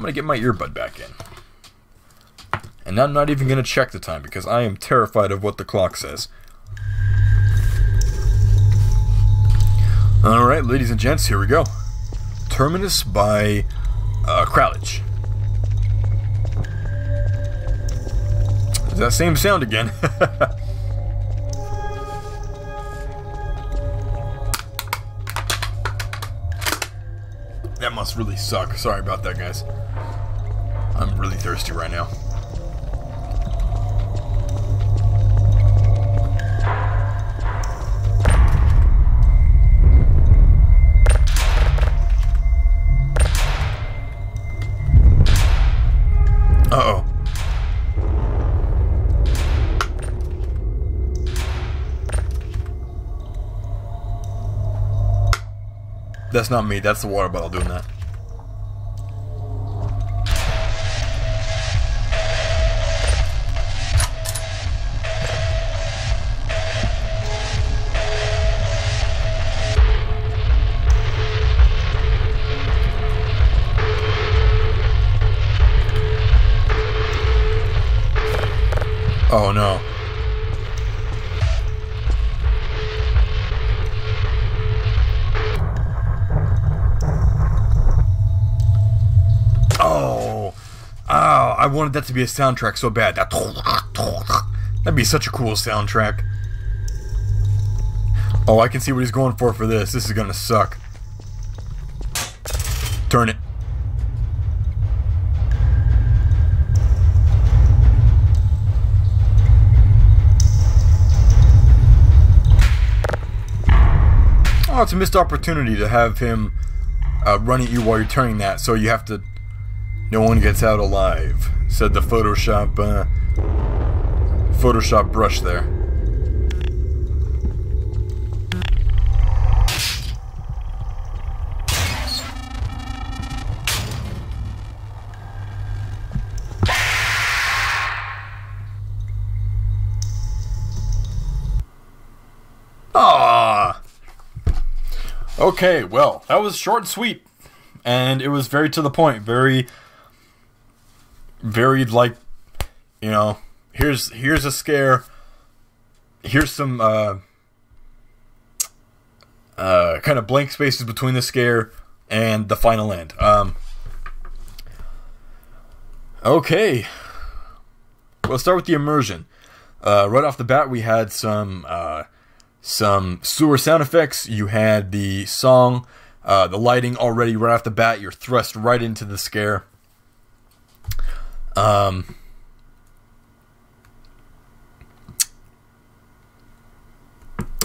going to get my earbud back in. And I'm not even going to check the time because I am terrified of what the clock says. Alright, ladies and gents, here we go. Terminus by Kralich. It's that same sound again. That must really suck. Sorry about that, guys. I'm really thirsty right now. Uh-oh. That's not me, that's the water bottle doing that. Oh no. I wanted that to be a soundtrack so bad. That'd be such a cool soundtrack. Oh, I can see what he's going for this. This is gonna suck. Turn it. Oh, it's a missed opportunity to have him run at you while you're turning that, so you have to... No one gets out alive, said the Photoshop brush there. Ah. Okay, well, that was short and sweet, and it was very to the point, very like, you know, here's a scare, here's some kind of blank spaces between the scare and the final end. Okay, we'll start with the immersion. Right off the bat, we had some sewer sound effects. You had the song, the lighting already right off the bat. You're thrust right into the scare.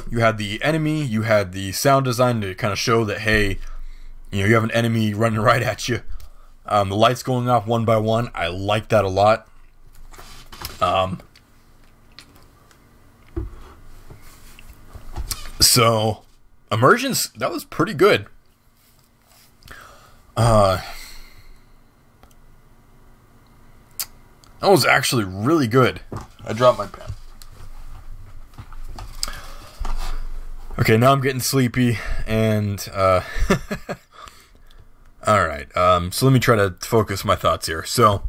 You had the enemy, you had the sound design to kind of show that, hey, you know, you have an enemy running right at you. The lights going off one by one. I like that a lot. So, immersions, that was pretty good. That was actually really good. I dropped my pen. Okay, now I'm getting sleepy, and, alright, so let me try to focus my thoughts here. So,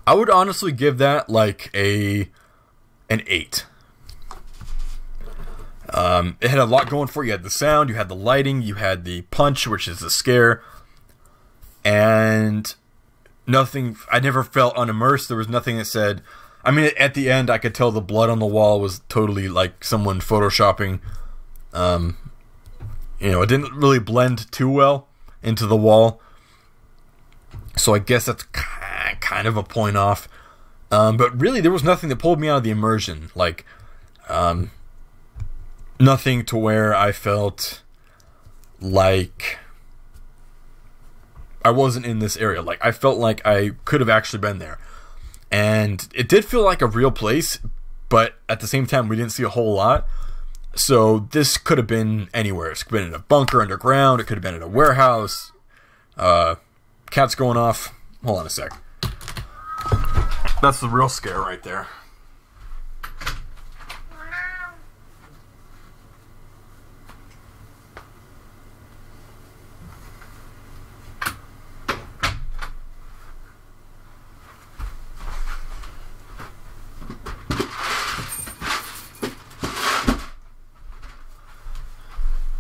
I would honestly give that, like, an 8. It had a lot going for it. You had the sound, you had the lighting, you had the punch, which is the scare, and... nothing, I never felt unimmersed. There was nothing that said, I mean, at the end, I could tell the blood on the wall was totally like someone photoshopping. You know, it didn't really blend too well into the wall. So I guess that's kind of a point off. But really, there was nothing that pulled me out of the immersion. Like, nothing to where I felt like I wasn't in this area. Like, I felt like I could have actually been there. And it did feel like a real place, but at the same time, we didn't see a whole lot. So this could have been anywhere. It could have been in a bunker underground. It could have been in a warehouse. Cat's going off. Hold on a sec. That's the real scare right there.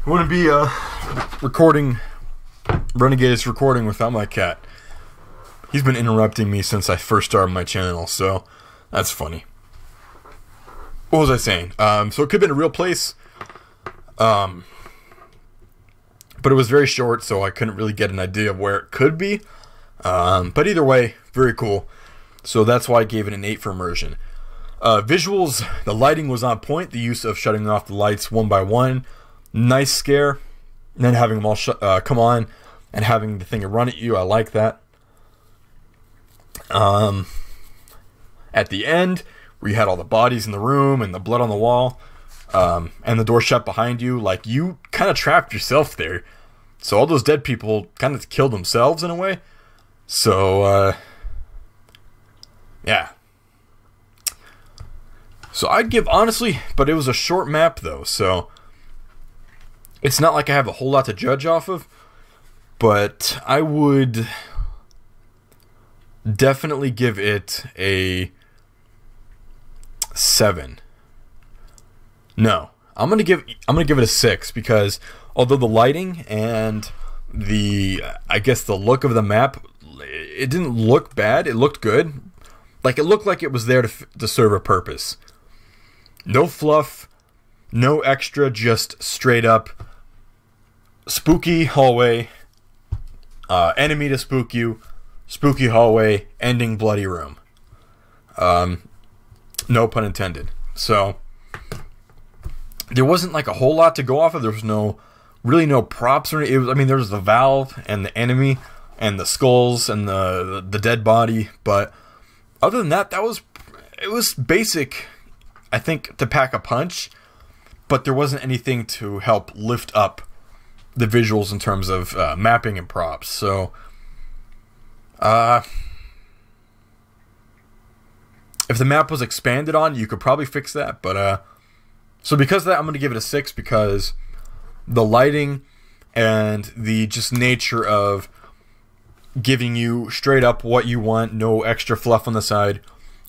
wouldn't be recording Renegade's recording without my cat. He's been interrupting me since I first started my channel, so that's funny. What was I saying? So it could have been a real place, but it was very short, so I couldn't really get an idea of where it could be. But either way, very cool. So that's why I gave it an 8 for immersion. Visuals, the lighting was on point. The use of shutting off the lights one by one, nice scare. And then having them all come on and having the thing run at you, I like that. At the end, where you had all the bodies in the room and the blood on the wall, and the door shut behind you, like, you kind of trapped yourself there. So all those dead people kind of killed themselves in a way. So, yeah. So I'd give, honestly, but it was a short map though, so it's not like I have a whole lot to judge off of, but I would definitely give it a 7. No, I'm gonna give it a 6, because although the lighting and I guess the look of the map, it didn't look bad. It looked good. Like, it looked like it was there to serve a purpose. No fluff, no extra, just straight up spooky hallway, enemy to spook you, spooky hallway, ending bloody room. No pun intended. So there wasn't like a whole lot to go off of. There was really no props or anything. I mean, there was the valve and the enemy and the skulls and the dead body, but other than that, it was basic, I think, to pack a punch, but there wasn't anything to help lift up the visuals in terms of mapping and props. So, if the map was expanded on, you could probably fix that. But so because of that, I'm going to give it a 6, because the lighting and the just nature of giving you straight up what you want, no extra fluff on the side.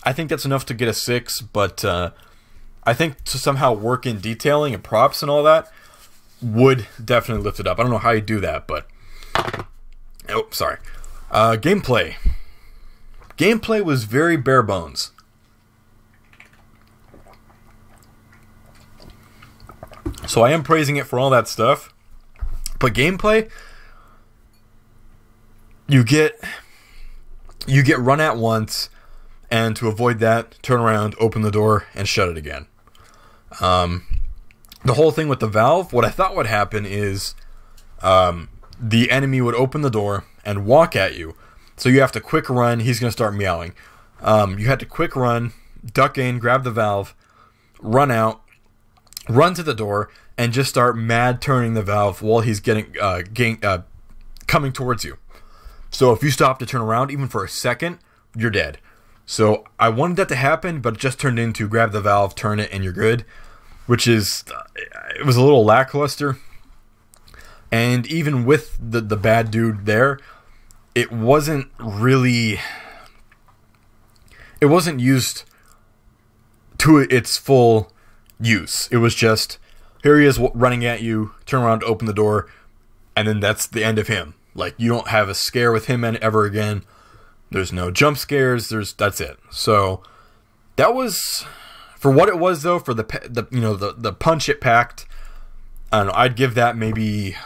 I think that's enough to get a 6, but I think to somehow work in detailing and props and all that would definitely lift it up. I don't know how you do that, but... Oh, sorry. Gameplay. Gameplay was very bare bones. So I am praising it for all that stuff. But gameplay, you get run at once, and to avoid that, turn around, open the door, and shut it again. The whole thing with the valve, what I thought would happen is the enemy would open the door and walk at you. So you have to quick run. He's going to start meowing. You had to quick run, duck in, grab the valve, run out, run to the door, and just start mad turning the valve while he's coming towards you. So if you stop to turn around, even for a second, you're dead. So I wanted that to happen, but it just turned into grab the valve, turn it, and you're good. Which is, it was a little lackluster. And even with the bad dude there, it wasn't really... It wasn't used to its full use. It was just, here he is running at you, turn around to open the door, and then that's the end of him. Like, you don't have a scare with him ever again. There's no jump scares. That's it. So that was, for what it was though, for the punch it packed, I don't know, I'd give that maybe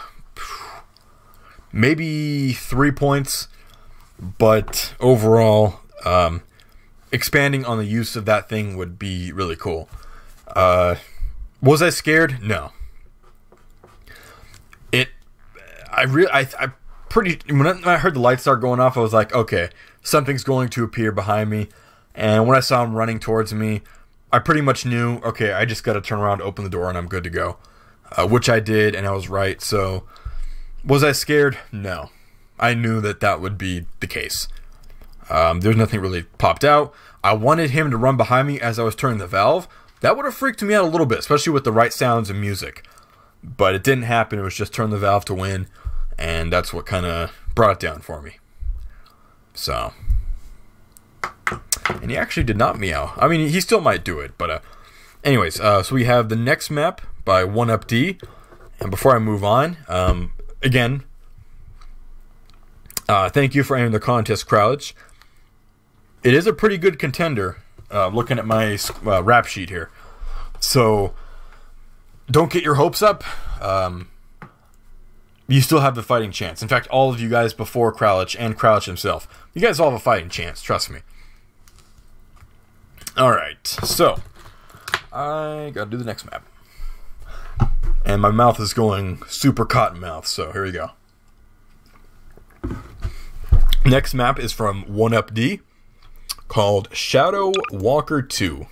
3 points. But overall, expanding on the use of that thing would be really cool. Was I scared? No. When I heard the lights start going off, I was like, okay, something's going to appear behind me. And when I saw him running towards me, I pretty much knew, okay, I just got to turn around, open the door, and I'm good to go. Which I did, and I was right. So, was I scared? No. I knew that would be the case. There's nothing really popped out. I wanted him to run behind me as I was turning the valve. That would have freaked me out a little bit, especially with the right sounds and music. But it didn't happen. It was just turn the valve to win. And that's what kind of brought it down for me. So. And he actually did not meow. I mean, he still might do it. But anyways, so we have the next map by 1UpD. And before I move on, again, thank you for entering the contest, Kralich. It is a pretty good contender, looking at my rap sheet here. So, don't get your hopes up. You still have the fighting chance. In fact, all of you guys before Kralich and Kralich himself, you guys all have a fighting chance, trust me. Alright, so, I gotta do the next map. And my mouth is going super cotton mouth, so here we go. Next map is from 1UpD, called Shadow Walker 2.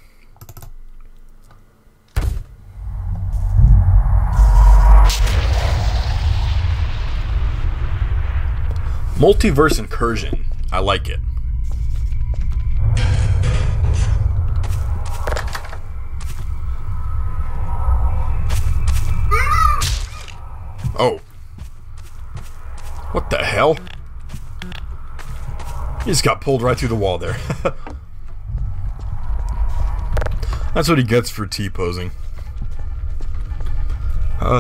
Multiverse incursion. I like it. Oh. What the hell? He just got pulled right through the wall there. That's what he gets for T-posing.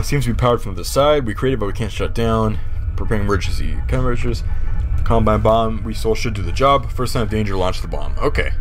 Seems to be powered from the side. We created, but we can't shut down. Preparing emergency countermeasures. Combine bomb. We still should do the job. First sign of danger, launch the bomb. Okay.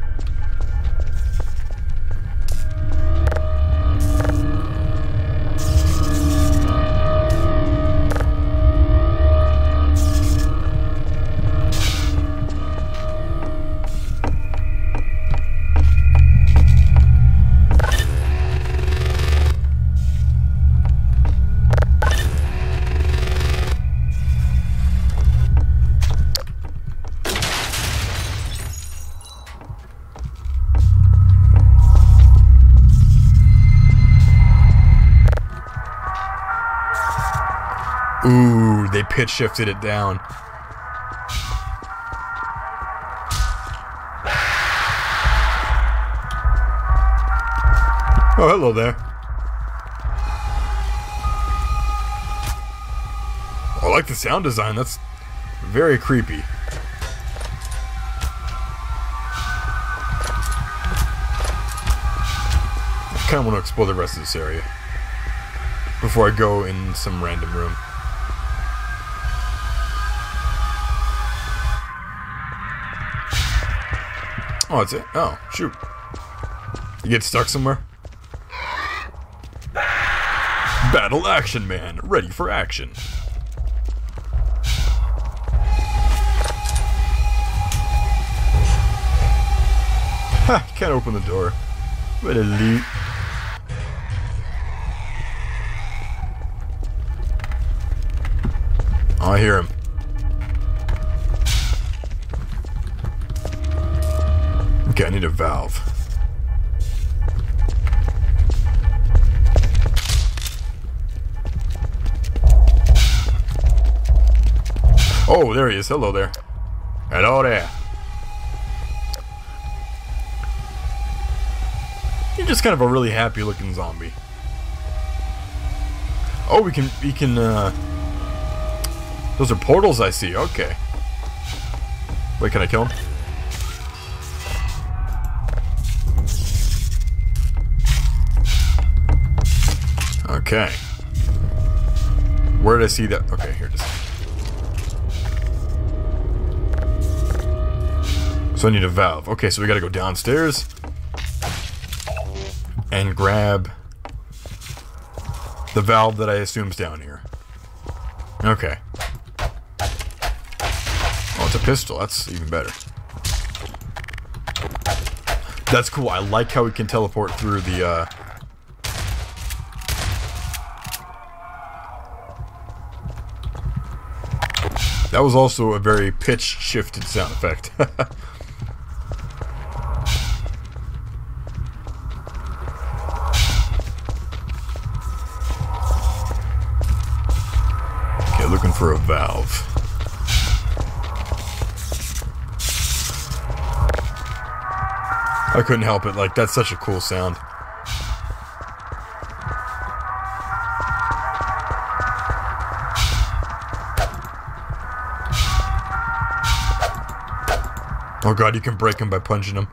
Ooh, they pitch shifted it down. Oh, hello there. I like the sound design. That's very creepy. I kind of want to explore the rest of this area before I go in some random room. Oh, that's it. Oh, shoot. You get stuck somewhere? Battle Action Man, ready for action. Ha, can't open the door. What a loot. Oh, I hear him. Okay, I need a valve. Oh, there he is. Hello there. Hello there. You're just kind of a really happy looking zombie. Oh, we can, those are portals I see. Okay. Wait, can I kill him? Okay. Where did I see that? Okay, here it is. So I need a valve. Okay, so we gotta go downstairs and grab the valve that I assume's down here. Okay. Oh, it's a pistol. That's even better. That's cool. I like how we can teleport through the, That was also a very pitch-shifted sound effect. Okay, looking for a valve. I couldn't help it, like, that's such a cool sound. Oh god, you can break him by punching him.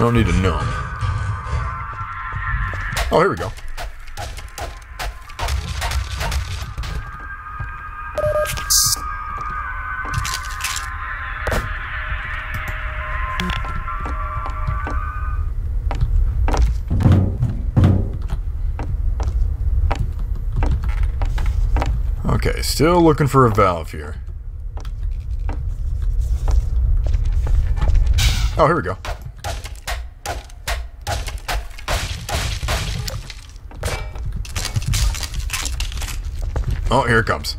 don't need a gnome. Oh, here we go. Okay, still looking for a valve here. Oh, here we go. Oh, here it comes.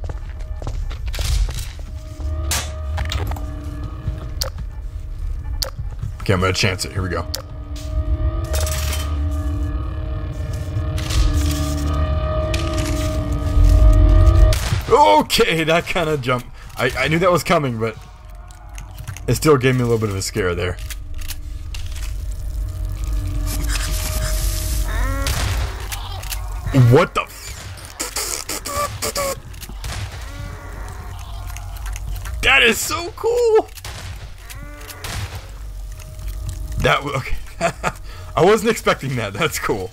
Okay, I'm gonna chance it. Here we go. Okay, that kind of jumped. I knew that was coming, but it still gave me a little bit of a scare there. What the f— That is so cool! That was okay. I wasn't expecting that. That's cool.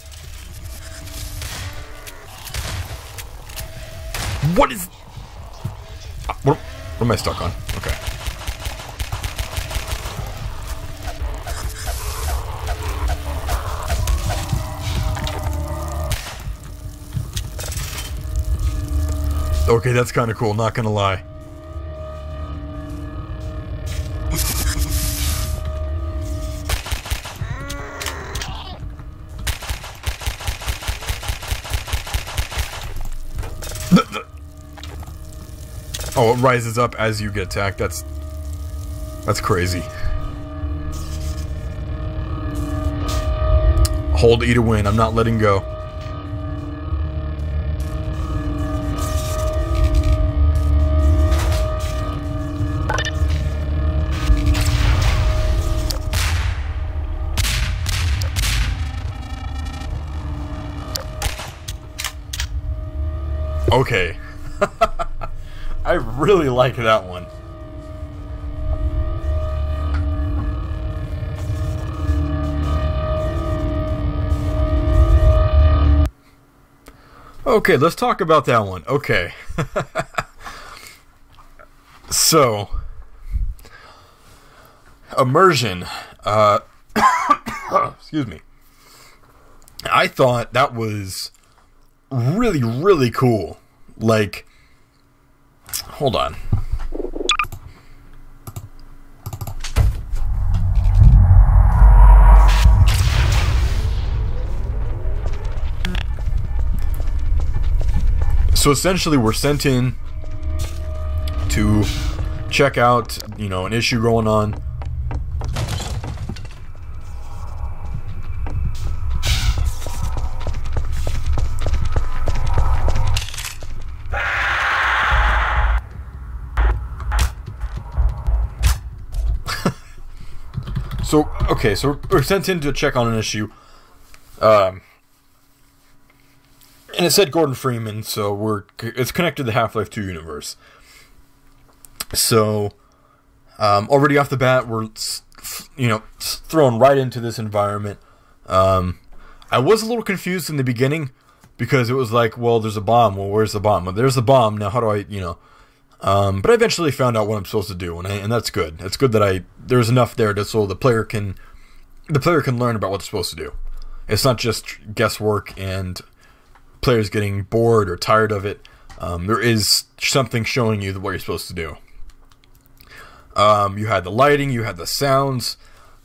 What is— what am I stuck on? Okay. Okay, that's kind of cool, not gonna lie. Oh, it rises up as you get attacked. That's crazy. Hold E to win. I'm not letting go. Okay. I really like that one. Okay, let's talk about that one. Okay. So, immersion. Excuse me. I thought that was really, really cool. Like, hold on. So essentially we're sent in to check out, you know, an issue going on. So, okay, so we're sent in to check on an issue, and it said Gordon Freeman, so it's connected to the Half-Life 2 universe. So, already off the bat, we're, you know, thrown right into this environment. I was a little confused in the beginning, because it was like, well, there's a bomb, well, where's the bomb? Well, there's the bomb, now how do I, you know... but I eventually found out what I'm supposed to do, and that's good. It's good that there's enough there so the player can learn about what they're supposed to do. It's not just guesswork and players getting bored or tired of it. There is something showing you what you're supposed to do. You had the lighting, you had the sounds,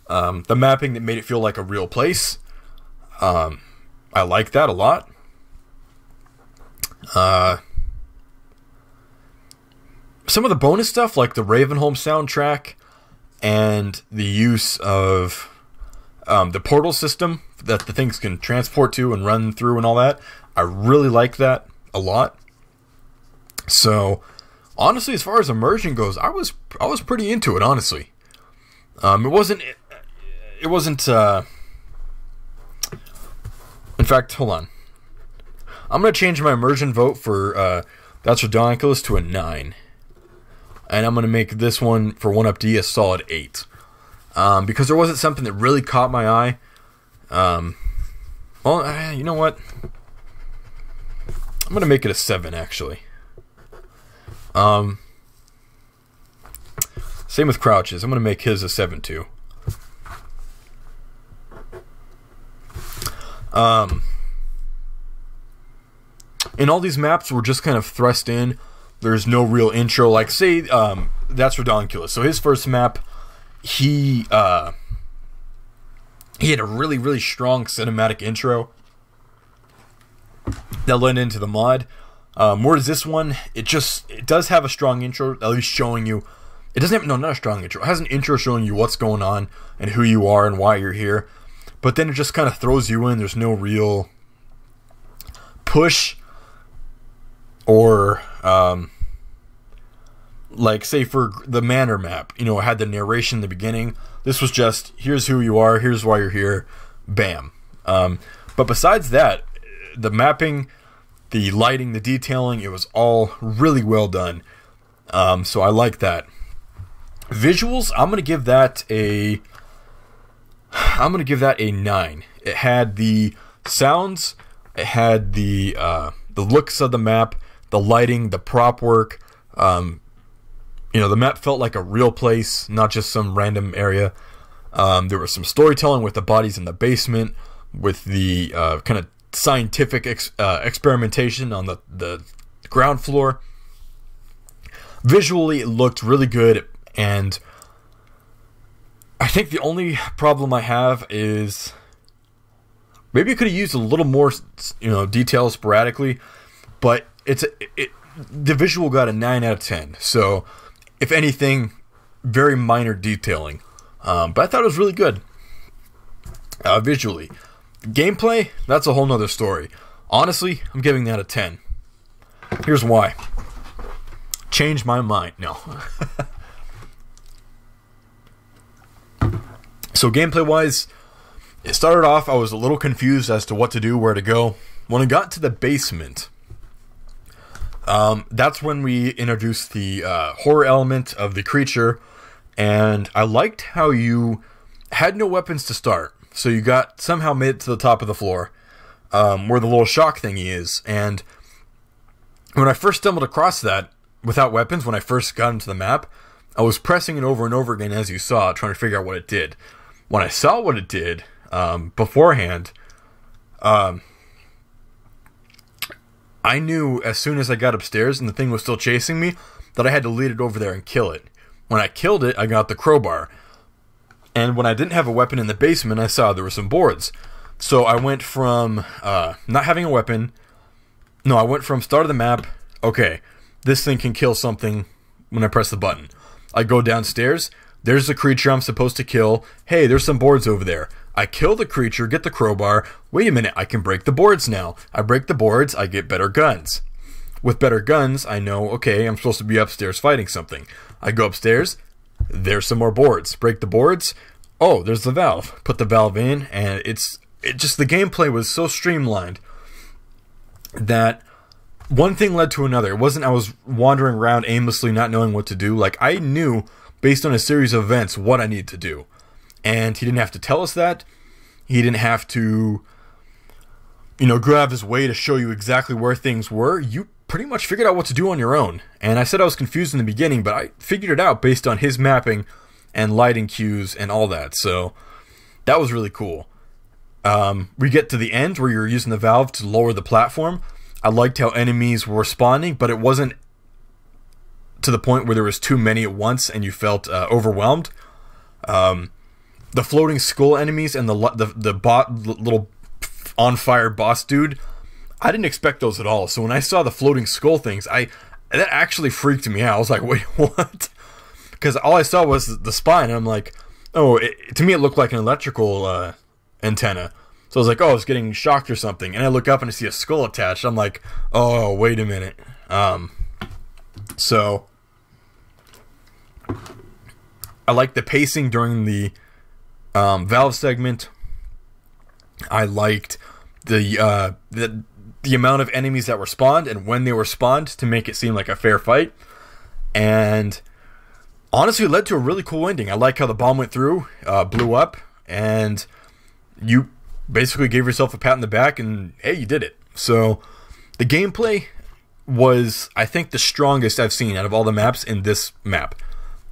the mapping that made it feel like a real place. I like that a lot. Some of the bonus stuff, like the Ravenholm soundtrack and the use of the portal system that the things can transport to and run through and all that, I really like that a lot. So, honestly, as far as immersion goes, I was pretty into it, honestly. It wasn't. In fact, hold on. I'm gonna change my immersion vote for ThatsRidonkulous to a 9. And I'm going to make this one, for 1UP D, a solid 8. because there wasn't something that really caught my eye. Well, you know what? I'm gonna make it a 7, actually. Same with Crouches. I'm gonna make his a 7 too. In all these maps, we're just kind of thrust in. There's no real intro. Like, say, ThatsRidonkulous. So his first map, he had a really, really strong cinematic intro that led into the mod. Whereas this one, it does have a strong intro, at least showing you. It doesn't have, no, not a strong intro. It has an intro showing you what's going on and who you are and why you're here. But then it just kind of throws you in. There's no real push or, like, say for the Manor map, you know, it had the narration in the beginning. This was just, here's who you are, here's why you're here, bam. But besides that, the mapping, the lighting, the detailing, it was all really well done. So I like that. Visuals, I'm gonna give that a 9. It had the sounds, it had the looks of the map, the lighting, the prop work. You know, the map felt like a real place, not just some random area. There was some storytelling with the bodies in the basement, with the kind of scientific experimentation on the ground floor. Visually, it looked really good, and I think the only problem I have is maybe I could have used a little more, you know, detail sporadically, but the visual got a 9 out of 10. So, if anything, very minor detailing. But I thought it was really good. Visually. Gameplay, that's a whole nother story. Honestly, I'm giving that a 10. Here's why. Change my mind. No. So gameplay-wise, it started off, I was a little confused as to what to do, where to go. When I got to the basement, that's when we introduced the horror element of the creature, and I liked how you had no weapons to start. So you somehow made it to the top of the floor, where the little shock thingy is, and when I first stumbled across that, without weapons, when I first got into the map, I was pressing it over and over again, as you saw, trying to figure out what it did. When I saw what it did, beforehand, I knew as soon as I got upstairs and the thing was still chasing me, that I had to lead it over there and kill it. When I killed it, I got the crowbar. And when I didn't have a weapon in the basement, I saw there were some boards. So I went from not having a weapon. No, I went from start of the map, okay, this thing can kill something when I press the button. I go downstairs, there's the creature I'm supposed to kill. Hey, there's some boards over there. I kill the creature, get the crowbar. Wait a minute, I can break the boards now. I break the boards, I get better guns. With better guns, I know, okay, I'm supposed to be upstairs fighting something. I go upstairs, there's some more boards. Break the boards. Oh, there's the valve. Put the valve in, and it just, the gameplay was so streamlined that one thing led to another. It wasn't I was wandering around aimlessly not knowing what to do. Like, I knew, based on a series of events, what I needed to do. And he didn't have to tell us that. He didn't have to, you know, go out of his way to show you exactly where things were. You pretty much figured out what to do on your own. And I said I was confused in the beginning, but I figured it out based on his mapping and lighting cues and all that. So that was really cool. We get to the end where you're using the valve to lower the platform. I liked how enemies were spawning, but it wasn't to the point where there was too many at once and you felt overwhelmed. The floating skull enemies and the little on fire boss dude, I didn't expect those at all. So when I saw the floating skull things, that actually freaked me out. I was like, wait, what? Because all I saw was the spine, and I'm like, oh, to me it looked like an electrical antenna. So I was like, oh, it's getting shocked or something. And I look up and I see a skull attached. I'm like, oh, wait a minute. So I like the pacing during the valve segment. I liked the amount of enemies that were spawned and when they were spawned to make it seem like a fair fight. And honestly led to a really cool ending. I like how the bomb went through, blew up, and you basically gave yourself a pat on the back, and hey, you did it. So the gameplay was, I think, the strongest I've seen out of all the maps in this map.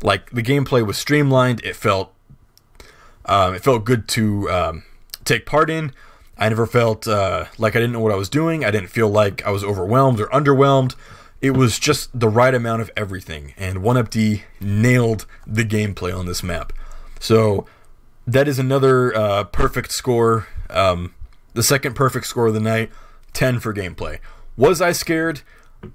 Like, the gameplay was streamlined. It felt good to take part in. I never felt like I didn't know what I was doing. I didn't feel like I was overwhelmed or underwhelmed. It was just the right amount of everything, and OneUpD nailed the gameplay on this map. So that is another perfect score. The second perfect score of the night. 10 for gameplay. Was I scared?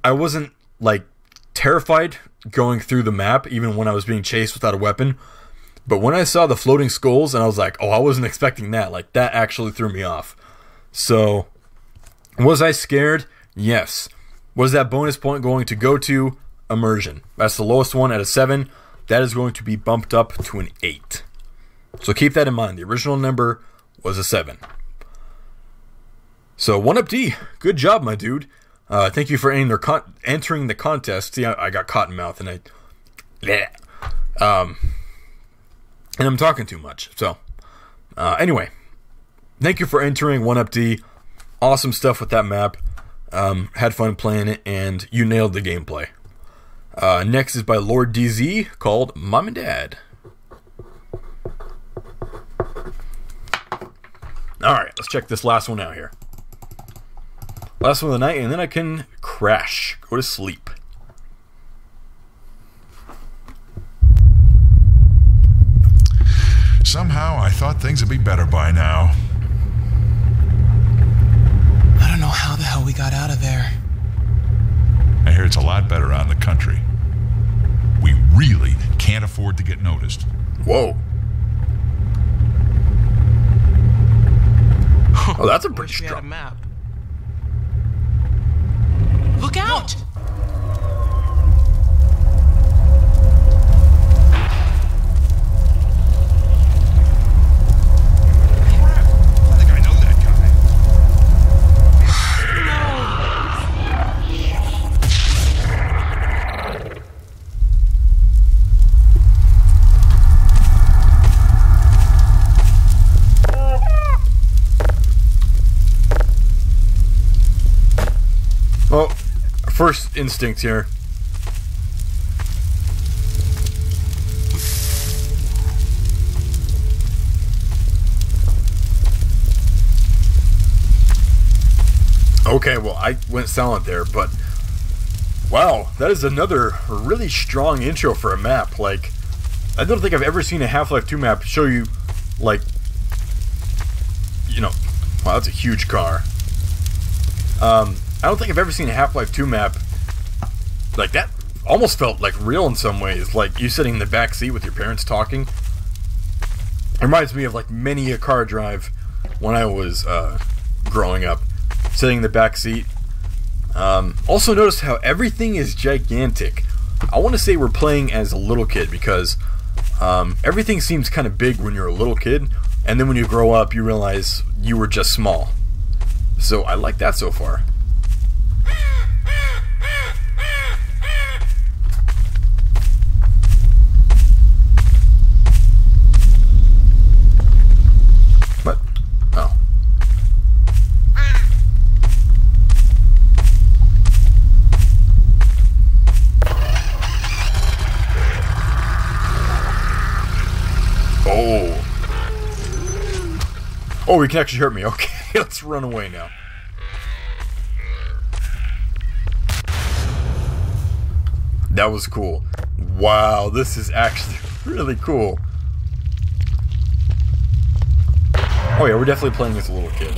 I wasn't, like, terrified going through the map, even when I was being chased without a weapon. But when I saw the floating skulls, and I was like, oh, I wasn't expecting that. Like, that actually threw me off. So, was I scared? Yes. Was that bonus point going to go to immersion? That's the lowest one out of 7. That is going to be bumped up to an 8. So keep that in mind. The original number was a 7. So, OneUpD, good job, my dude. Thank you for entering the contest. See, I got cotton mouth, and and I'm talking too much. So, anyway, thank you for entering OneUpD. Awesome stuff with that map. Had fun playing it, and you nailed the gameplay. Next is by LordDz, called Mom and Dad. Alright, let's check this last one out here. Last one of the night, and then I can crash. Go to sleep. Somehow I thought things would be better by now. I don't know how the hell we got out of there. I hear it's a lot better out in the country. We really can't afford to get noticed. Whoa. Oh, that's a pretty strong map. Look out! Well, first instinct here. Okay, well, I went silent there, but wow, that is another really strong intro for a map. Like, I don't think I've ever seen a Half-Life 2 map show you, like, you know, wow, that's a huge car. I don't think I've ever seen a Half-Life 2 map like that. Almost felt like real in some ways, like you sitting in the back seat with your parents talking. It reminds me of like many a car drive when I was growing up, sitting in the back seat. Also notice how everything is gigantic. I want to say we're playing as a little kid because everything seems kind of big when you're a little kid, and then when you grow up you realize you were just small. So I like that so far. What? Oh. Oh. Oh, he can actually hurt me. Okay, let's run away now. That was cool. Wow, this is actually really cool. Oh yeah, we're definitely playing as a little kid.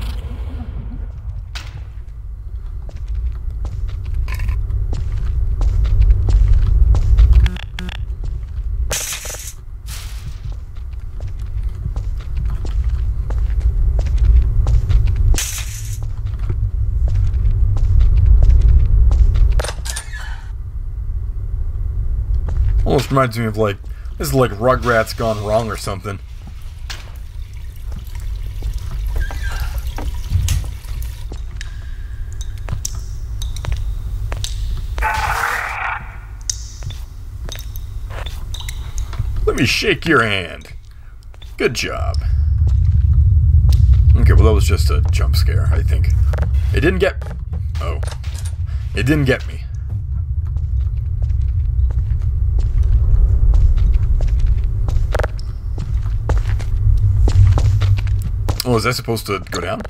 Almost reminds me of like, this is like Rugrats gone wrong or something. me shake your hand. Good job. Okay, well that was just a jump scare, I think. It didn't get... Oh. It didn't get me. Oh, is that supposed to go down?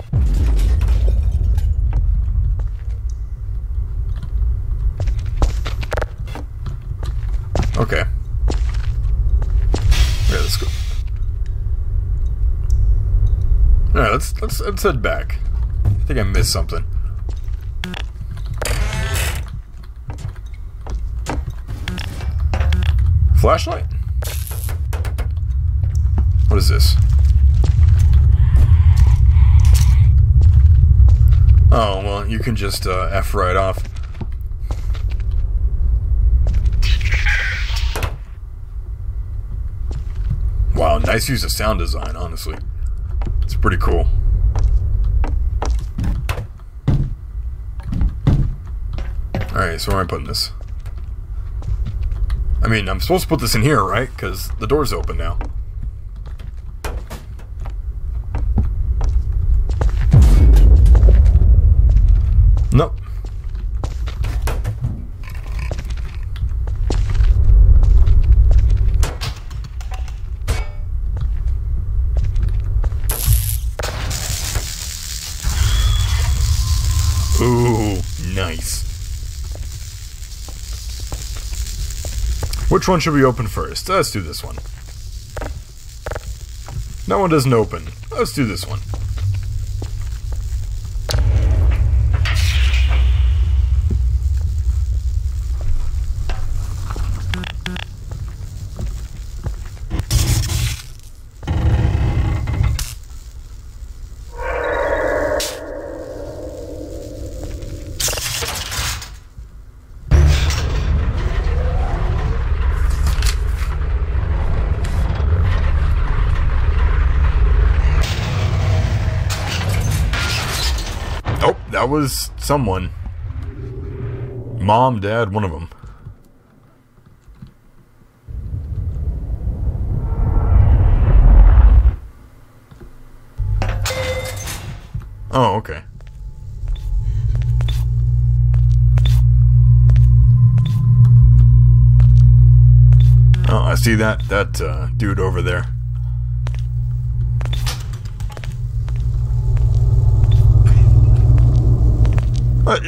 Okay. Yeah, let's go. Alright, let's head back. I think I missed something. Flashlight? What is this? Oh, well, you can just F right off. Wow, nice use of sound design, honestly. It's pretty cool. Alright, so where am I putting this? I mean, I'm supposed to put this in here, right? Because the door's open now. Nope. Ooh, nice. Which one should we open first? Let's do this one. That one doesn't open. Let's do this one. That was someone. Mom, Dad, one of them. Oh, okay. Oh, I see that dude over there.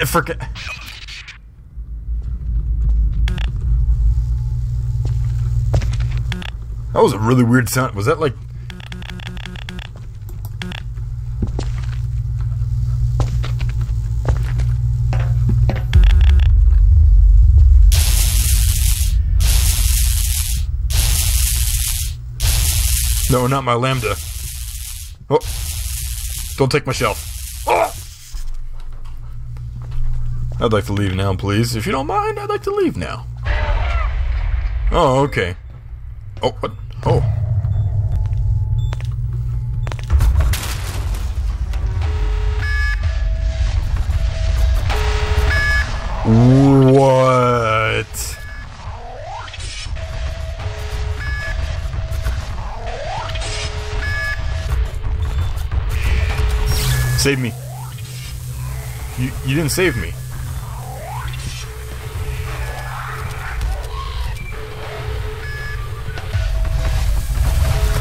Forget. That was a really weird sound. Was that like... No, not my lambda. Oh. Don't take my shelf. Oh! I'd like to leave now, please. If you don't mind, I'd like to leave now. Oh, okay. Oh, what? Oh. What? Save me. You didn't save me.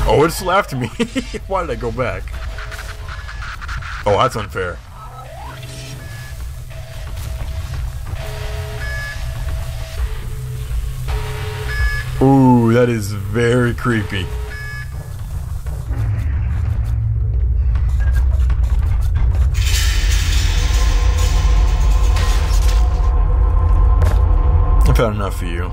Oh, it's still after me. Why did I go back? Oh, that's unfair. Ooh, that is very creepy. I've had enough of you.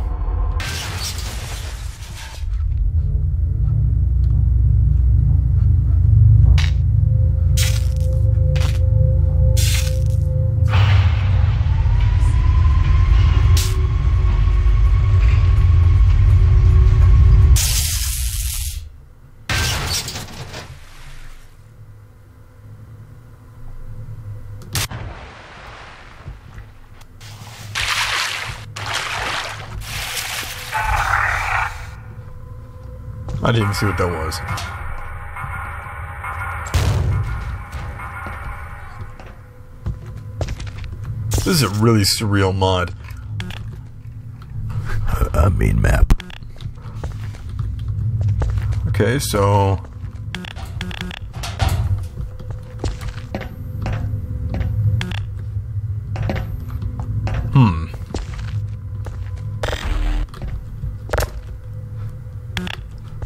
I didn't see what that was. This is a really surreal mod. I mean map. Okay, so...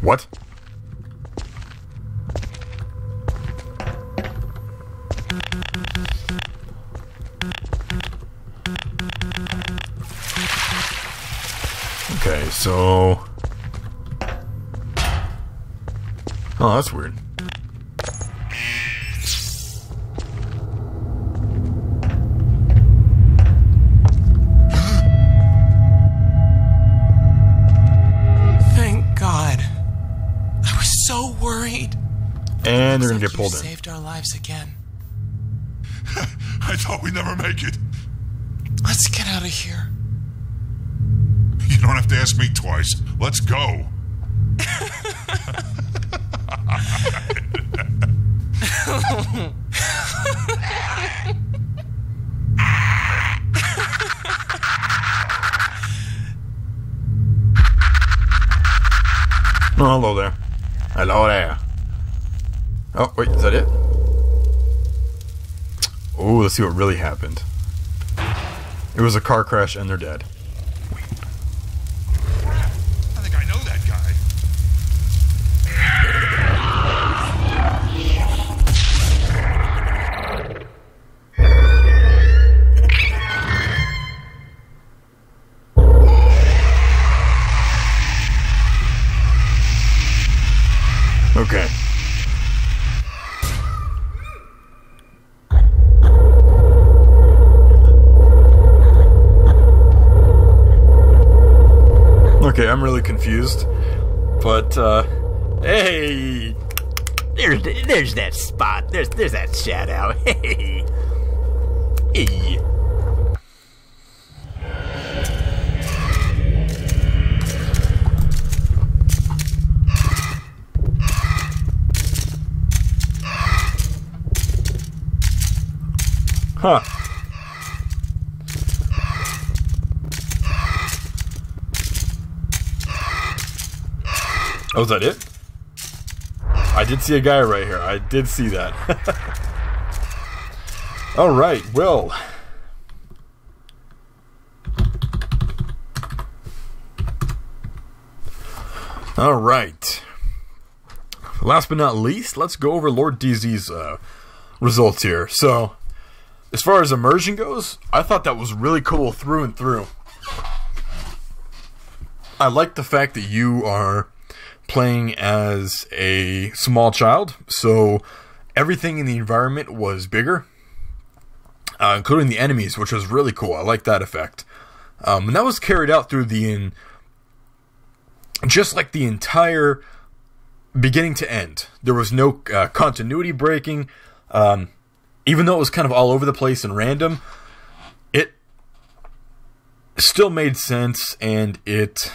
What? Okay, so... Oh, that's weird. Thank God. I was so worried. And they're gonna get pulled You in. saved our lives again. I thought we'd never make it. Let's get out of here. You don't have to ask me twice. Let's go. Oh, hello there. Hello there. Oh, wait, is that it? Oh, let's see what really happened. It was a car crash and they're dead. I think I know that guy. Okay. Okay, I'm really confused. But, hey! There's that spot. There's that shadow. Hey. Hey. Huh. Oh, is that it? I did see a guy right here. I did see that. Alright, well. Alright. Last but not least, let's go over LordDz's results here. So, as far as immersion goes, I thought that was really cool through and through. I like the fact that you are playing as a small child, so everything in the environment was bigger, including the enemies, which was really cool. I like that effect. And that was carried out through just like the entire beginning to end. There was no continuity breaking. Even though it was kind of all over the place and random, it still made sense, and it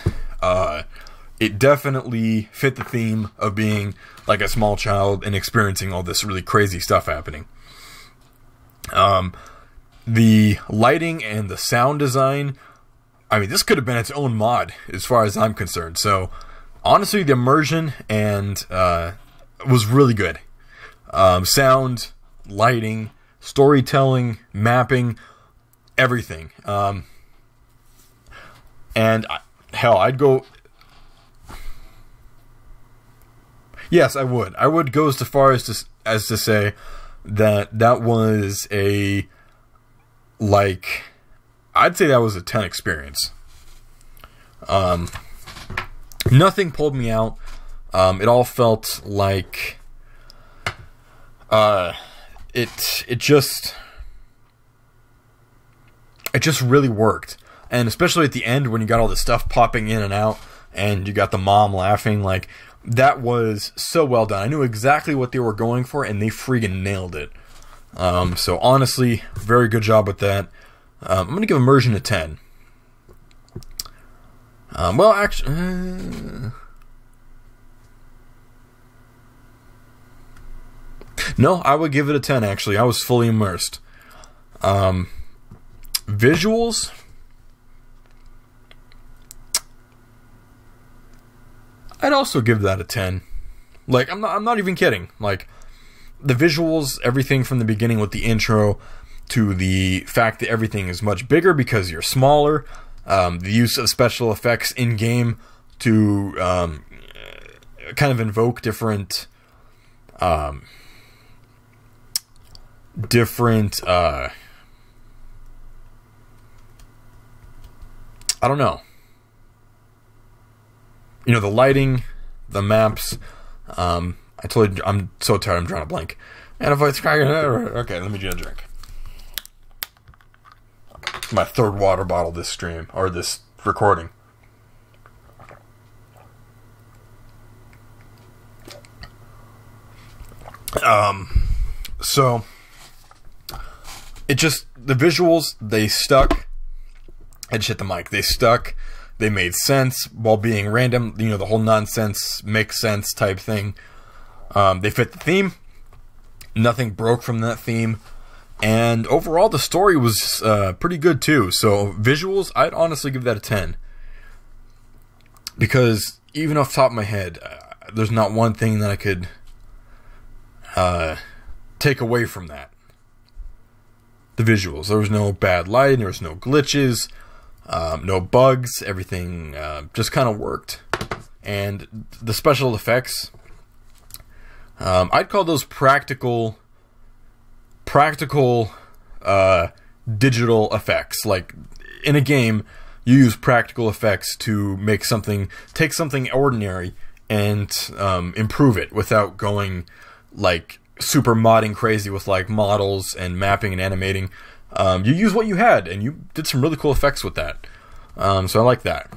definitely fit the theme of being like a small child and experiencing all this really crazy stuff happening. The lighting and the sound design, I mean, this could have been its own mod as far as I'm concerned. So, honestly, the immersion and was really good. Sound, lighting, storytelling, mapping, everything. And hell, I'd go... Yes, I would. I would go as far as to say that was a, like, I'd say that was a 10 experience. Nothing pulled me out. It all felt like it just really worked. And especially at the end when you got all the stuff popping in and out and you got the mom laughing, like, that was so well done. I knew exactly what they were going for, and they freaking nailed it. So honestly, very good job with that. I'm going to give immersion a 10. Well, actually... No, I would give it a 10, actually. I was fully immersed. Visuals? I'd also give that a 10. Like, I'm not even kidding. Like, the visuals, everything from the beginning with the intro to the fact that everything is much bigger because you're smaller, the use of special effects in-game to kind of invoke different I don't know. You know, the lighting, the maps. I told you, I'm so tired, I'm drawing a blank. And if I okay, let me get a drink. It's my third water bottle this stream, or this recording. So it just, the visuals, they stuck. I just hit the mic. They stuck. They made sense while being random. You know, the whole nonsense makes sense type thing. They fit the theme. Nothing broke from that theme. And overall, the story was pretty good too. So visuals, I'd honestly give that a 10. Because even off the top of my head, there's not one thing that I could take away from that. The visuals. There was no bad lighting. There was no glitches. No bugs. Everything just kind of worked. And the special effects, I'd call those practical digital effects. Like, in a game, you use practical effects to make something, take something ordinary and improve it without going like super modding crazy with like models and mapping and animating. You use what you had, and you did some really cool effects with that. So I like that.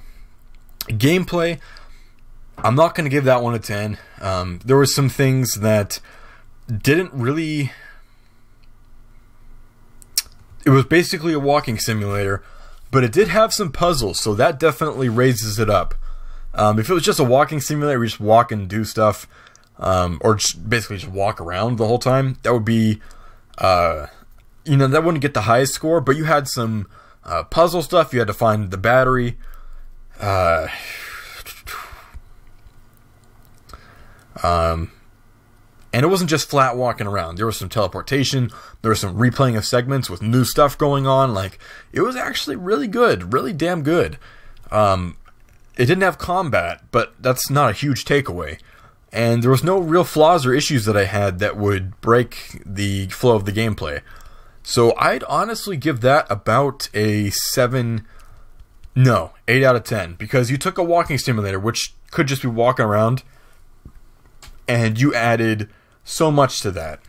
Gameplay, I'm not going to give that one a 10. There were some things that didn't really... It was basically a walking simulator, but it did have some puzzles, so that definitely raises it up. If it was just a walking simulator, we just walk and do stuff, or just basically just walk around the whole time, that would be... you know, that wouldn't get the highest score, but you had some puzzle stuff. You had to find the battery. And it wasn't just flat walking around. There was some teleportation. There was some replaying of segments with new stuff going on. Like, it was actually really good. Really damn good. It didn't have combat, but that's not a huge takeaway. And there was no real flaws or issues that I had that would break the flow of the gameplay. So I'd honestly give that about a 8 out of 10. Because you took a walking simulator, which could just be walking around, and you added so much to that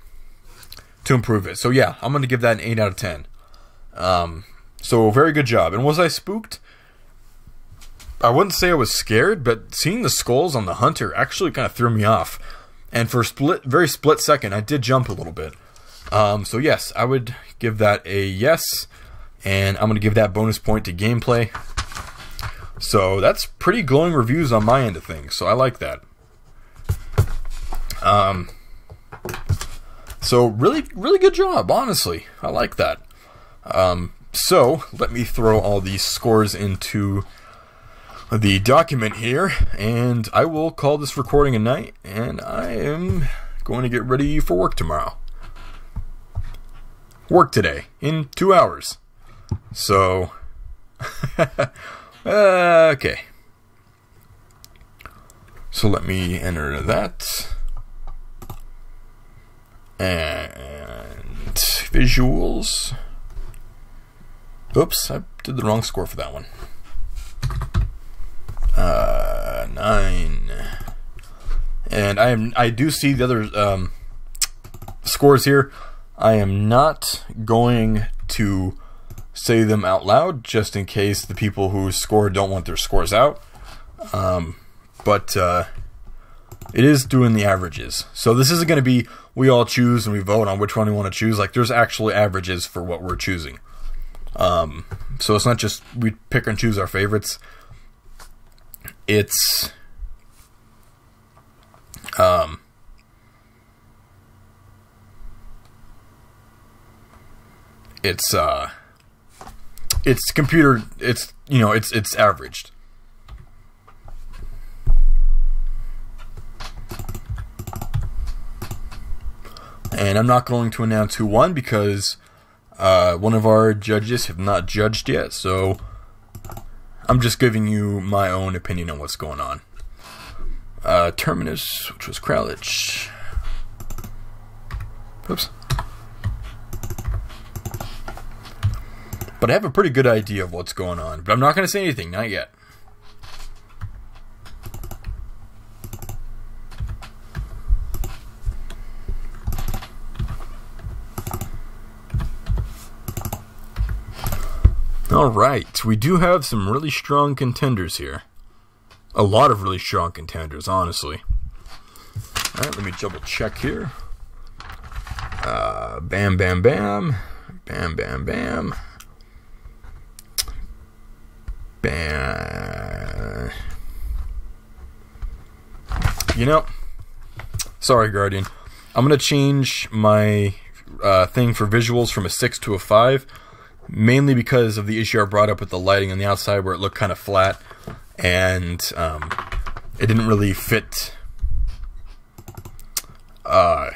to improve it. So yeah, I'm going to give that an 8 out of 10. So very good job. And was I spooked? I wouldn't say I was scared, but seeing the skulls on the hunter actually kind of threw me off. And for a very split second, I did jump a little bit. So yes, I would give that a yes, and I'm going to give that bonus point to gameplay. So that's pretty glowing reviews on my end of things, so I like that. So really good job, honestly. I like that. So let me throw all these scores into the document here, and I will call this recording a night, and I am going to get ready for work tomorrow. Work today in 2 hours. So okay. So let me enter that. And visuals. Oops, I did the wrong score for that one. 9. And I do see the other scores here. I am not going to say them out loud, just in case the people who scored don't want their scores out. But it is doing the averages. So this isn't going to be we all choose and we vote on which one we want to choose. Like, there's actually averages for what we're choosing. So it's not just we pick and choose our favorites. It's... it's computer, it's, you know, it's averaged. And I'm not going to announce who won because one of our judges have not judged yet, so I'm just giving you my own opinion on what's going on. Terminus, which was Kralich. Oops. But I have a pretty good idea of what's going on, but I'm not going to say anything, not yet. Alright, we do have some really strong contenders here. A lot of really strong contenders, honestly. Alright, let me double check here. Bam, bam, bam. Bam, bam, bam. Bam. You know, sorry, Guardian. I'm going to change my thing for visuals from a 6 to a 5. Mainly because of the issue I brought up with the lighting on the outside where it looked kind of flat. And it didn't really fit. You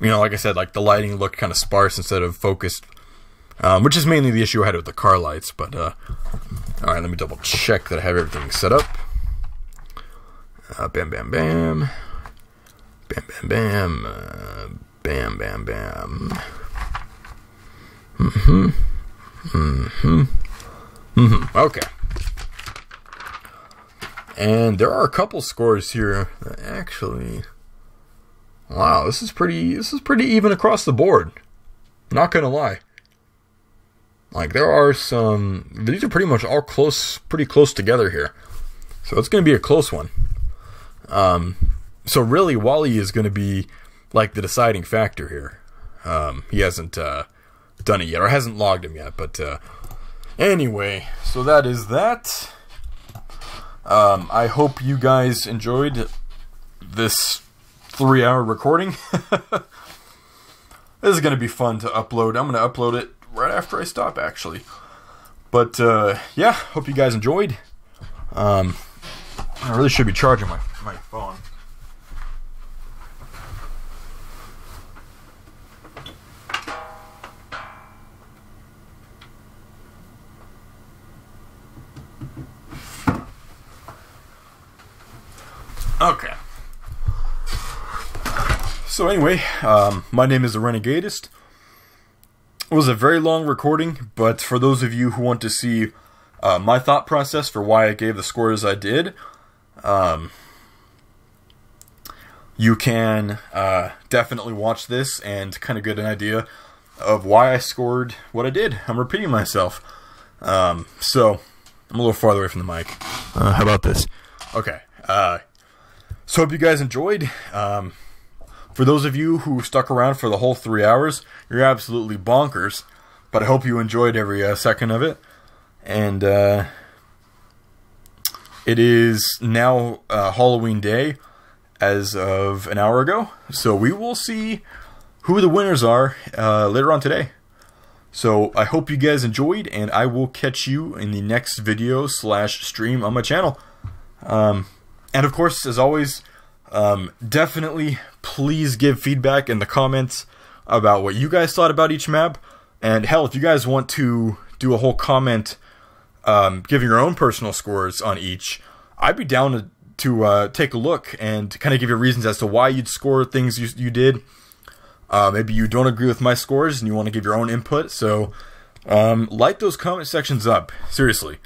know, like I said, like the lighting looked kind of sparse instead of focused. Which is mainly the issue I had with the car lights. But, alright, let me double check that I have everything set up. Bam, bam, bam. Bam, bam, bam. Bam, bam, bam. Okay. And there are a couple scores here that actually, wow, this is pretty even across the board. Not gonna lie. Like, there are some, these are pretty much all pretty close together here. So it's gonna be a close one. So really, Wally is gonna be like the deciding factor here. He hasn't done it yet, or hasn't logged him yet, but anyway, so that is that. I hope you guys enjoyed this 3-hour recording. This is going to be fun to upload. I'm going to upload it right after I stop, actually. But yeah, hope you guys enjoyed. I really should be charging my phone. Okay. So anyway, my name is the Renegadist. It was a very long recording, but for those of you who want to see my thought process for why I gave the scores I did, you can definitely watch this and kind of get an idea of why I scored what I did. I'm repeating myself. So, I'm a little farther away from the mic. How about this? Okay. So hope you guys enjoyed. For those of you who stuck around for the whole 3 hours, you're absolutely bonkers. But I hope you enjoyed every second of it. And it is now Halloween Day as of an hour ago. So we will see who the winners are later on today. So I hope you guys enjoyed, and I will catch you in the next video / stream on my channel. And of course, as always, definitely please give feedback in the comments about what you guys thought about each map. And hell, if you guys want to do a whole comment giving your own personal scores on each, I'd be down to take a look and kind of give you reasons as to why you'd score things you did. Maybe you don't agree with my scores and you want to give your own input. So light those comment sections up, seriously.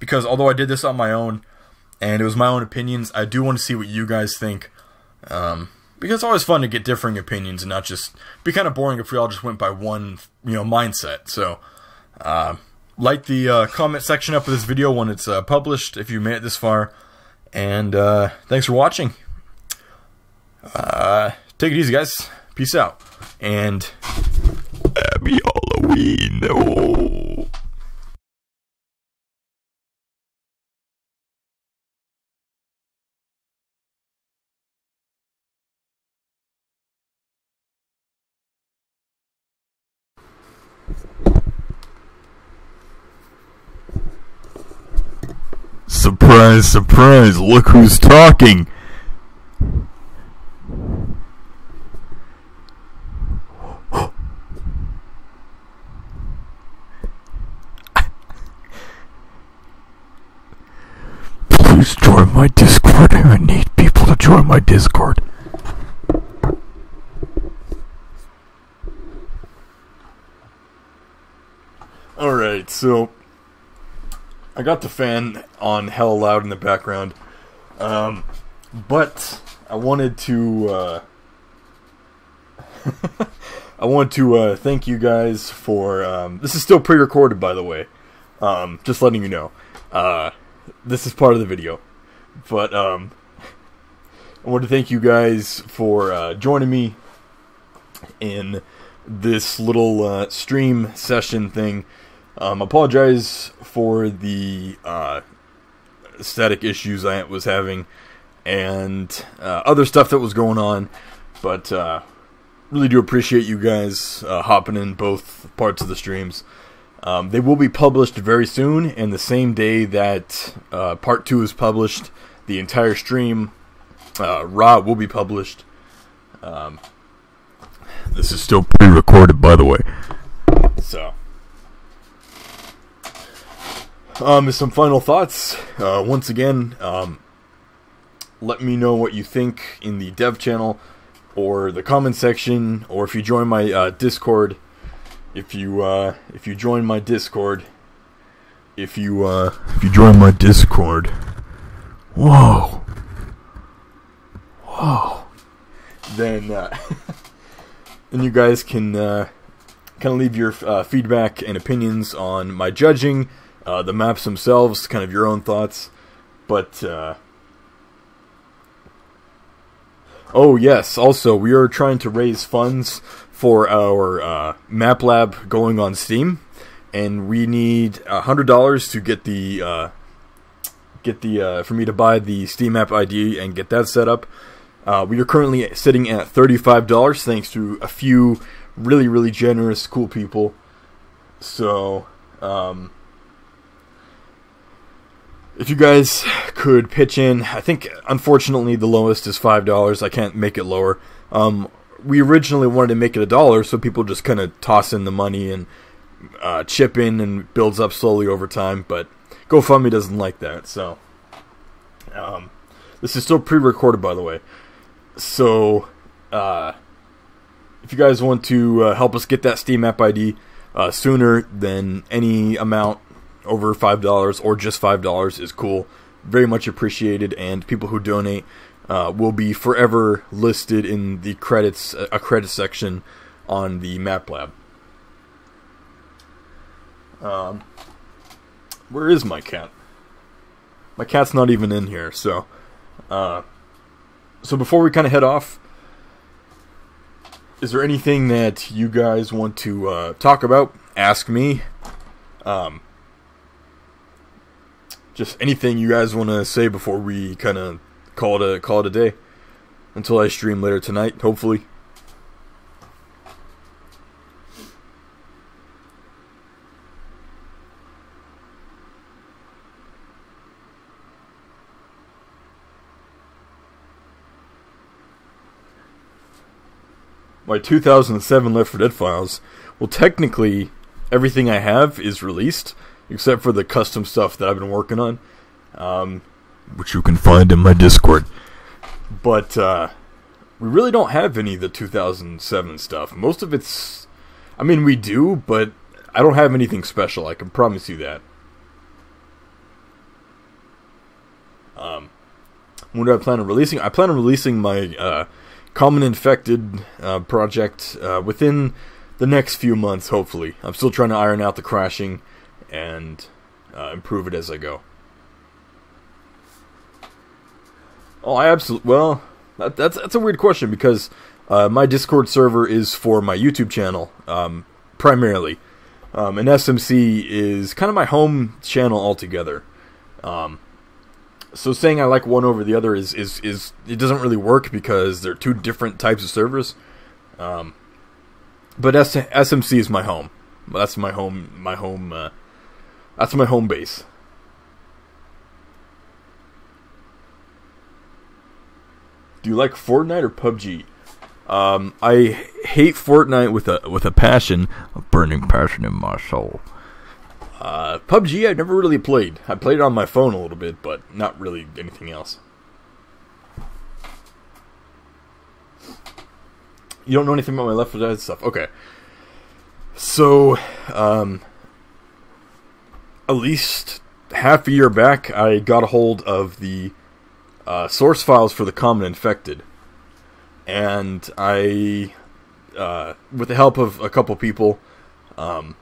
Because although I did this on my own, and it was my own opinions, I do want to see what you guys think. Because it's always fun to get differing opinions and not just be kind of boring if we all just went by one, mindset. So, light the comment section up of this video when it's published if you made it this far. And thanks for watching. Take it easy, guys. Peace out. And happy Halloween. Oh. Surprise, surprise, look who's talking. Please join my Discord. I need people to join my Discord. Alright, so I got the fan on hella loud in the background, but I wanted to thank you guys for, this is still pre-recorded, by the way, just letting you know, this is part of the video, but, I want to thank you guys for, joining me in this little, stream session thing. Apologize for the static issues I was having and other stuff that was going on, but really do appreciate you guys hopping in both parts of the streams. They will be published very soon, and the same day that part 2 is published, the entire stream raw will be published. This is still pre-recorded, by the way, so some final thoughts. Once again, let me know what you think in the dev channel or the comment section, or if you join my Discord. If you join my Discord, if you join my Discord, whoa, then then you guys can kind of leave your feedback and opinions on my judging. The maps themselves, kind of your own thoughts, but, oh yes, also, we are trying to raise funds for our, map lab going on Steam, and we need $100 to get for me to buy the Steam app ID and get that set up. We are currently sitting at $35, thanks to a few really, really generous, cool people, so, if you guys could pitch in, I think, unfortunately, the lowest is $5. I can't make it lower. We originally wanted to make it $1, so people just kind of toss in the money and chip in, and builds up slowly over time. But GoFundMe doesn't like that. So this is still pre-recorded, by the way. So if you guys want to help us get that Steam app ID sooner than any amount over $5 or just $5 is cool. Very much appreciated, and people who donate will be forever listed in the credits, a credit section on the map lab. Where is my cat? My cat's not even in here, so so before we kind of head off, is there anything that you guys want to talk about? Ask me. Just anything you guys want to say before we kind of call it a day, until I stream later tonight, hopefully. My 2007 Left 4 Dead files. Well, technically, everything I have is released, except for the custom stuff that I've been working on, which you can find in my Discord. But we really don't have any of the 2007 stuff. Most of it's, I mean, we do, but I don't have anything special, I can promise you that. When do I plan on releasing? I plan on releasing my Common Infected project within the next few months, hopefully. I'm still trying to iron out the crashing and improve it as I go. Oh, I absolutely, well, that's a weird question, because my Discord server is for my YouTube channel, primarily. And SMC is kind of my home channel altogether. So saying I like one over the other is it doesn't really work, because they're two different types of servers. But SMC is my home. That's my home. That's my home base. Do you like Fortnite or PUBG? I hate Fortnite with a passion, a burning passion in my soul. PUBG I never really played. I played it on my phone a little bit, but not really anything else. You don't know anything about my Left 4 Dead stuff? Okay. So, at least half a year back, I got a hold of the source files for the Common Infected. And I, with the help of a couple people, and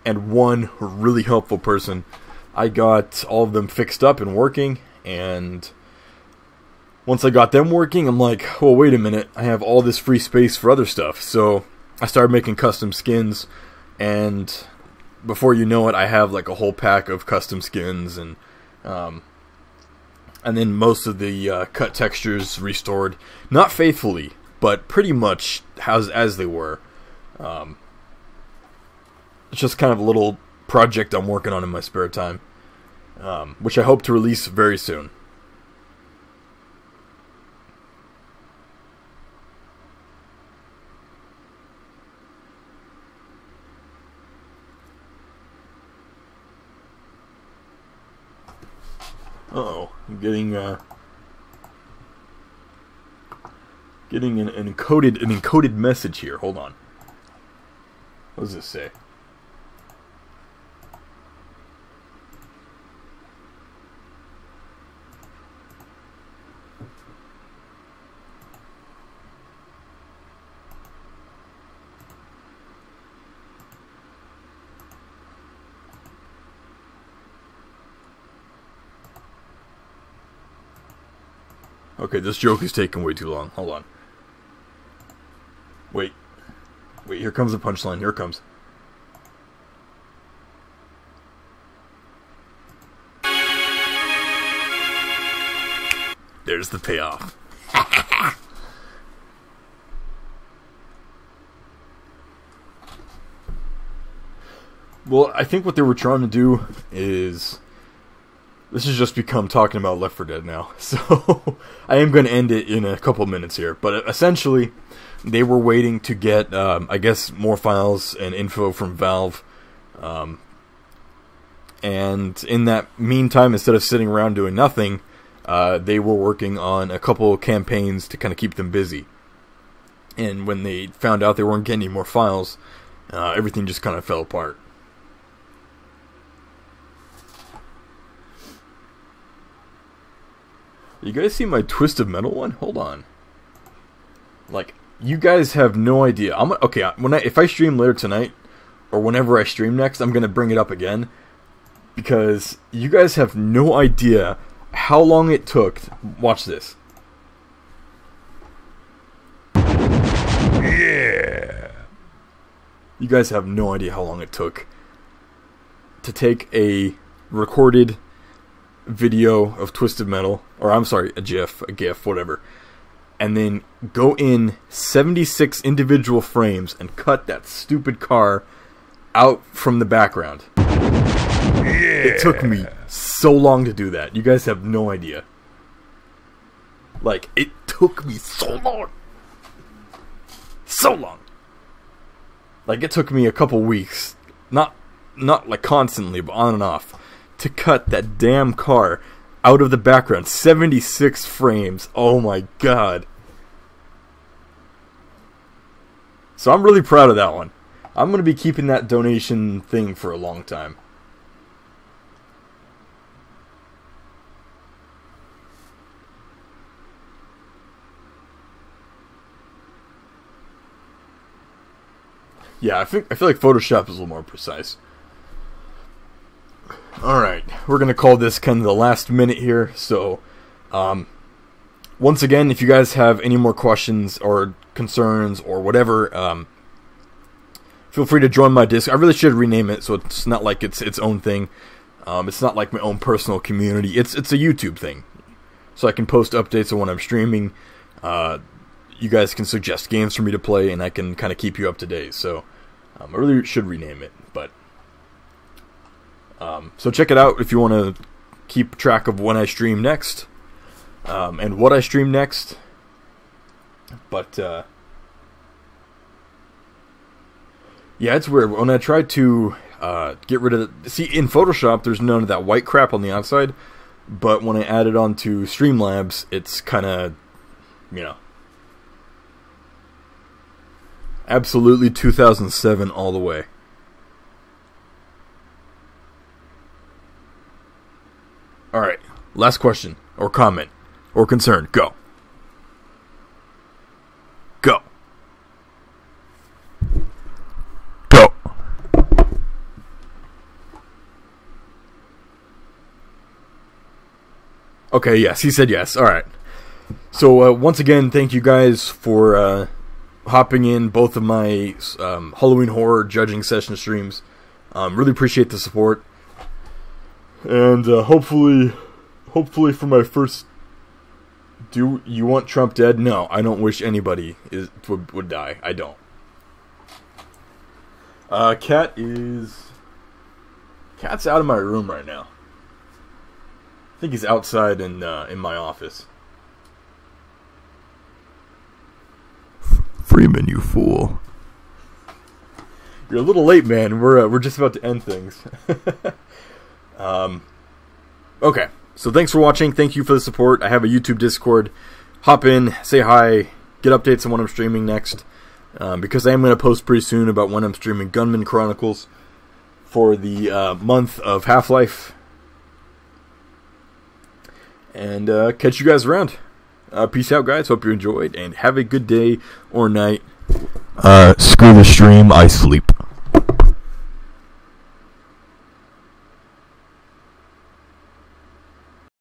one really helpful person, I got all of them fixed up and working, and once I got them working, I'm like, well, wait a minute, I have all this free space for other stuff. So I started making custom skins, and before you know it, I have like a whole pack of custom skins, and then most of the cut textures restored. Not faithfully, but pretty much as they were. It's just kind of a little project I'm working on in my spare time, which I hope to release very soon. Uh-oh, I'm getting an encoded message here. Hold on. What does this say? Okay, this joke is taking way too long. Hold on. Wait, here comes the punchline. Here it comes. There's the payoff. Well, I think what they were trying to do is... This has just become talking about Left 4 Dead now. So, I am going to end it in a couple minutes here. But essentially, they were waiting to get, I guess, more files and info from Valve. And in that meantime, instead of sitting around doing nothing, they were working on a couple campaigns to kind of keep them busy. And when they found out they weren't getting any more files, everything just kind of fell apart. You guys see my Twisted Metal one? Hold on. Like, you guys have no idea. If I stream later tonight, or whenever I stream next, I'm gonna bring it up again, because you guys have no idea how long it took. Watch this. Yeah. You guys have no idea how long it took to take a recorded video of Twisted Metal, or I'm sorry, a GIF, whatever, and then go in 76 individual frames and cut that stupid car out from the background. Yeah. It took me so long to do that. You guys have no idea. Like, it took me so long. So long. Like, it took me a couple weeks, not like constantly, but on and off, to cut that damn car out of the background. 76 frames. Oh my god. So I'm really proud of that one. I'm going to be keeping that donation thing for a long time. Yeah, I feel like Photoshop is a little more precise. Alright, we're going to call this kind of the last minute here, so once again, if you guys have any more questions or concerns or whatever, feel free to join my Discord. I really should rename it so it's not like it's its own thing. It's not like my own personal community. It's a YouTube thing, so I can post updates on when I'm streaming. You guys can suggest games for me to play, and I can kind of keep you up to date, so I really should rename it, but... so check it out if you want to keep track of when I stream next. and what I stream next. But yeah, it's weird. When I tried to get rid of the... See, in Photoshop, there's none of that white crap on the outside. But when I add it onto Streamlabs, it's kind of, you know, absolutely 2007 all the way. Alright, last question, or comment, or concern. Go. Go. Go. Okay, yes, he said yes. Alright. So, once again, thank you guys for hopping in both of my Halloween horror judging session streams. Really appreciate the support. And hopefully for my first... Do you want Trump dead? No, I don't wish anybody would die. I don't. Cat's out of my room right now. I think he's outside in my office. Freeman, you fool. You're a little late, man. We're just about to end things. Okay, so thanks for watching. Thank you for the support. I have a YouTube Discord. Hop in, say hi, get updates on when I'm streaming next. Because I am going to post pretty soon about when I'm streaming Gunman Chronicles for the month of Half-Life. And catch you guys around. Peace out, guys. Hope you enjoyed, and have a good day or night. Screw the stream. I sleep.